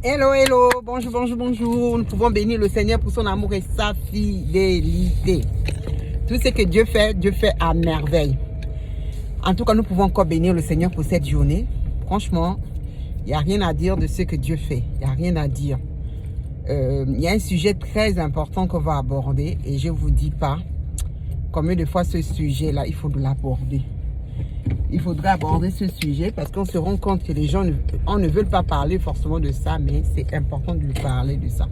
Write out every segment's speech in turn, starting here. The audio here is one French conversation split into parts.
Hello, hello, bonjour, bonjour, bonjour. Nous pouvons bénir le Seigneur pour son amour et sa fidélité. Tout ce que Dieu fait à merveille. En tout cas, nous pouvons encore bénir le Seigneur pour cette journée. Franchement, il n'y a rien à dire de ce que Dieu fait. Il n'y a rien à dire. Il y a un sujet très important qu'on va aborder et je ne vous dis pas combien de fois ce sujet-là, il faut l'aborder. Il faudrait aborder ce sujet parce qu'on se rend compte que les gens ne veulent pas parler forcément de ça, mais c'est important de parler de ça.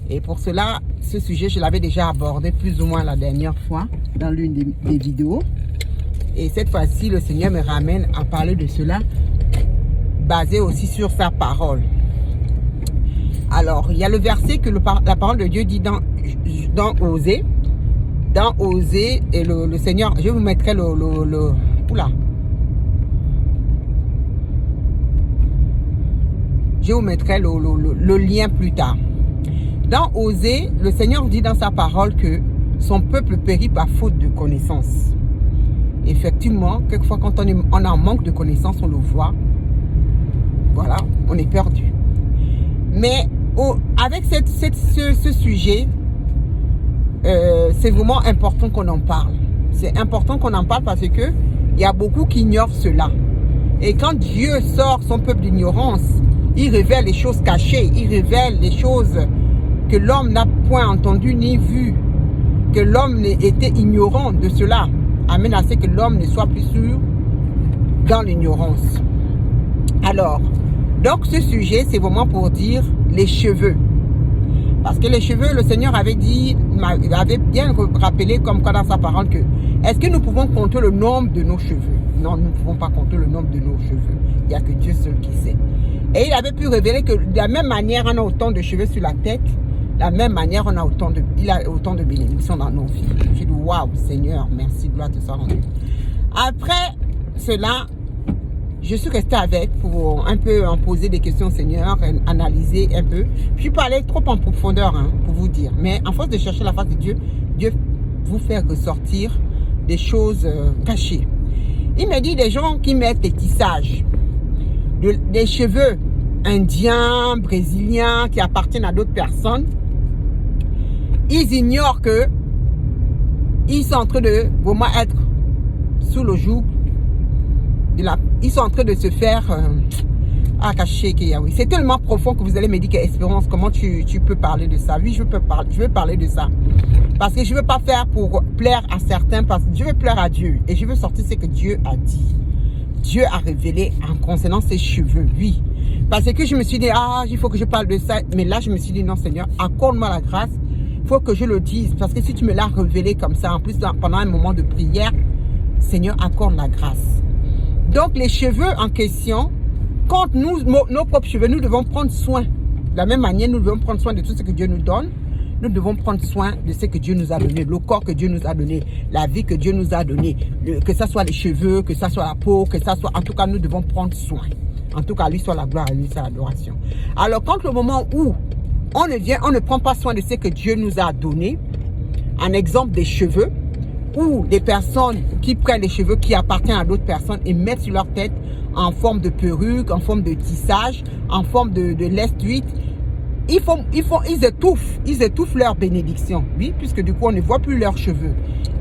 Et pour cela, ce sujet, je l'avais déjà abordé plus ou moins la dernière fois dans l'une des vidéos. Et cette fois-ci, le Seigneur me ramène à parler de cela, basé aussi sur sa parole. Alors, il y a le verset que la parole de Dieu dit dans Osée. Dans Osée, et le Seigneur, je vous mettrai oula. Je vous mettrai le lien plus tard. Dans Osée, le Seigneur dit dans sa parole que son peuple périt par faute de connaissance. Effectivement, quelquefois quand on est en manque de connaissance, on le voit. Voilà, on est perdu. Mais avec ce sujet, c'est vraiment important qu'on en parle. C'est important qu'on en parle parce que il y a beaucoup qui ignorent cela. Et quand Dieu sort son peuple d'ignorance, il révèle les choses cachées, il révèle les choses que l'homme n'a point entendues ni vues, que l'homme était ignorant de cela, amène à ce que l'homme ne soit plus sûr dans l'ignorance. Alors, donc ce sujet, c'est vraiment pour dire les cheveux. Parce que les cheveux, le Seigneur avait dit, avait bien rappelé comme quoi dans sa parole que est-ce que nous pouvons compter le nombre de nos cheveux? Non, nous ne pouvons pas compter le nombre de nos cheveux. Il n'y a que Dieu seul qui sait. Et il avait pu révéler que de la même manière, on a autant de cheveux sur la tête, de la même manière, il a autant de bénédictions dans nos vies. J'ai dit, waouh, Seigneur, merci, gloire te soit rendue. Après cela, je suis restée avec pour un peu en poser des questions au Seigneur, analyser un peu. Je suis pas allée trop en profondeur, pour vous dire. Mais en force de chercher la face de Dieu, Dieu vous fait ressortir des choses cachées. Il me dit des gens qui mettent des tissages, des cheveux indiens, brésiliens, qui appartiennent à d'autres personnes. Ils ignorent que ils sont en train de vraiment être sous le joug ils sont en train de se faire cacher qu'il y a, oui. C'est tellement profond que vous allez me dire qu'Espérance, comment tu peux parler de ça? Oui, je veux parler de ça. Parce que je ne veux pas faire pour plaire à certains, parce que je veux plaire à Dieu. Et je veux sortir ce que Dieu a dit. Dieu a révélé en concernant ses cheveux, oui. Parce que je me suis dit, il faut que je parle de ça. Mais là, je me suis dit, non Seigneur, accorde-moi la grâce. Il faut que je le dise. Parce que si tu me l'as révélé comme ça, en plus pendant un moment de prière, Seigneur, accorde la grâce. Donc, les cheveux en question, quand nos propres cheveux, nous devons prendre soin. De la même manière, nous devons prendre soin de tout ce que Dieu nous donne. Nous devons prendre soin de ce que Dieu nous a donné, le corps que Dieu nous a donné, la vie que Dieu nous a donnée, que ce soit les cheveux, que ce soit la peau, que ça soit... En tout cas, nous devons prendre soin. En tout cas, lui soit la gloire et lui soit l'adoration. Alors, quand le moment où on ne prend pas soin de ce que Dieu nous a donné, en exemple des cheveux, ou des personnes qui prennent des cheveux qui appartiennent à d'autres personnes et mettent sur leur tête en forme de perruque, en forme de tissage, en forme de laisse-huile, ils étouffent leur bénédiction, oui, puisque du coup on ne voit plus leurs cheveux.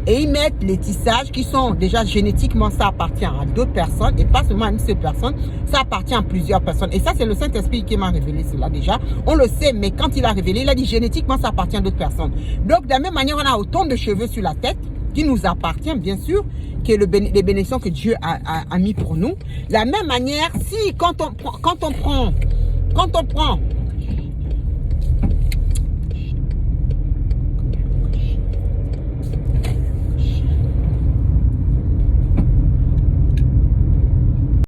Et ils mettent les tissages qui sont déjà génétiquement, ça appartient à d'autres personnes et pas seulement à une seule personne, ça appartient à plusieurs personnes. Et ça, c'est le Saint-Esprit qui m'a révélé cela déjà. On le sait, mais quand il a révélé, il a dit génétiquement, ça appartient à d'autres personnes. Donc, de la même manière, on a autant de cheveux sur la tête qui nous appartient, bien sûr, que les bénédictions que Dieu a mis pour nous. De la même manière, si quand on prend